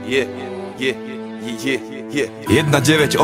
1984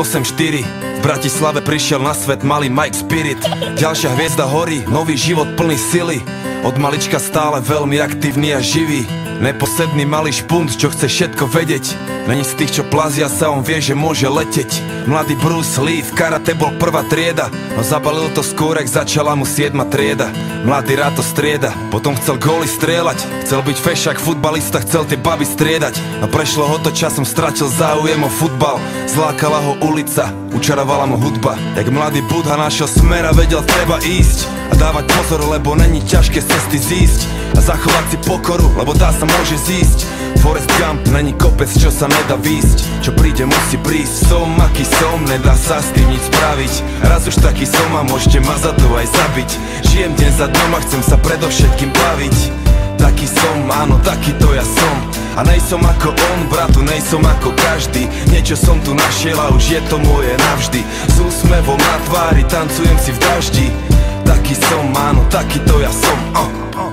v Bratislave prišiel na svet malý Mike Spirit. Ďalšia hviezda horí, nový život plný sily. Od malička stále veľmi aktívny a živý. Neposedný malý špunt, čo chce všetko vedieť. Není z tých, čo plazia sa, on vie, že môže leteť. Mladý Bruce Lee v karate bol prvá trieda, no zabalil to skôr, ak začala mu 7. trieda. Mladý rád to strieda, potom chcel góly strieľať. Chcel byť fešák, futbalista, chcel tie baby striedať. No prešlo ho to časom, stratil záujem o futbal. Zlákala ho ulica, učarovala mu hudba. Jak mladý Budha našiel smer a vedel, treba ísť a dávať pozor, lebo není ťažké cesty zísť. A zachovať si pokoru, lebo dá sa môže zísť. Forrest Gump není kopec, čo sa nedá výsť. Čo príde, musí prísť. Som aký som, nedá sa s tým nič spraviť. Raz už taký som a môžete ma za to aj zabiť. Žijem deň za dňom a chcem sa predovšetkým baviť. Taký som, áno, takýto ja som. A nejsom ako on, bratu, nejsom ako každý. Niečo som tu našiel a už je to moje navždy. S úsmevom na tvári, tancujem si v daždi. Taký som, áno, takýto ja som.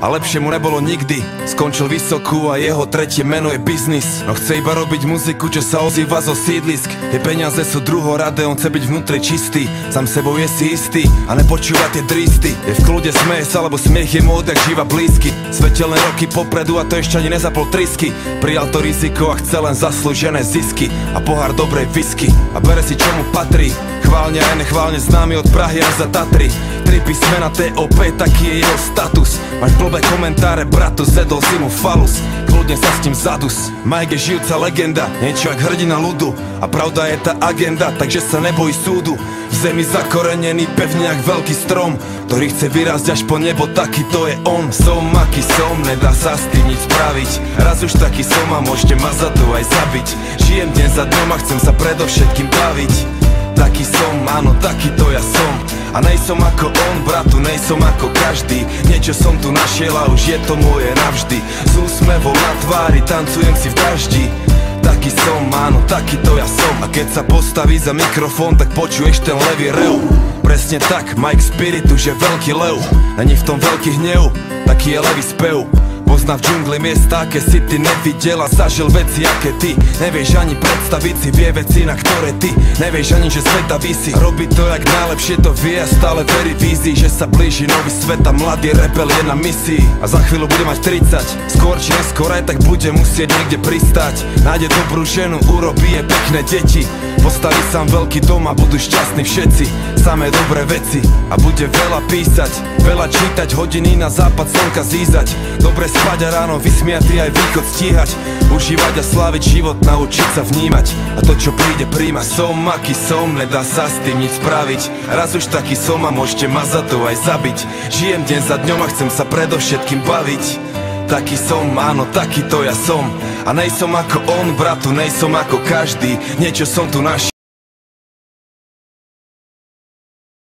A lepšie mu nebolo nikdy. Skončil vysokú a jeho tretie meno je biznis. No chce iba robiť muziku, čo sa ozýva zo sídlisk. Tie peniaze sú druhoradé, on chce byť vnútri čistý. Sám sebou je si istý a nepočúva tie dristy. Je v kľude, smeje sa, lebo smiech je mu odjak živa blízky. Svetelné roky popredu a to ešte ani nezapol trisky. Prijal to riziko a chce len zaslúžené zisky a pohár dobrej whisky. A bere si čo mu patrí. Chválne aj nechválne známy od Prahy až za Tatry. 3 písmena TOP, taký je jeho status. Máš blbé komentáre, bratu, zedol si mu falus. Kľudne sa s tým zadus. Mike je žijúca legenda, niečo jak hrdina ľudu. A pravda je tá agenda, takže sa nebojí súdu. V zemi zakorenený, pevne jak veľký strom, ktorý chce vyrásť až po nebo, taký to je on. Som aký som, nedá sa s tým nič spraviť. Raz už taký som a môžete ma za to aj zabiť. Žijem deň za dňom a chcem sa predovšetkým baviť. Taký som, áno, takýto ja som. A nejsom ako on, bratu, nejsom ako každý. Niečo som tu našiel a už je to moje navždy. S úsmevom na tvári, tancujem si v daždi. Taký som, áno, takýto ja som. A keď sa postaví za mikrofón, tak počuješ ten levý rev. Presne tak, Mike Spirit už je veľký lev. Není v tom veľký hnev, taký je levý spev. Pozná v džungli miesta, aké si ty nevidel a zažil veci, aké ty nevieš ani predstaviť si, vie veci, na ktoré ty nevieš ani, že sveta visí. Robí to jak najlepšie to vie a stále verí vízii, že sa blíži nový svet a mladý rebel je na misii. A za chvíľu bude mať 30, skôr či neskôr aj tak bude musieť niekde pristať. Nájde dobrú ženu, urobí je pekné deti, postaví sám veľký dom a budú šťastní všetci. Samé dobré veci a bude veľa písať, veľa čítať, hodiny na západ slnka zízať. Dobre spať a ráno vysmiatý aj východ stíhať. Užívať a sláviť život, naučiť sa vnímať. A to čo príde príjma. Som aký som, nedá sa s tým nič spraviť. Raz už taký som a môžete ma za to aj zabiť. Žijem deň za dňom a chcem sa predovšetkým baviť. Taký som, áno, takýto ja som. A nejsom ako on, bratu, nejsom ako každý. Niečo som tu našiel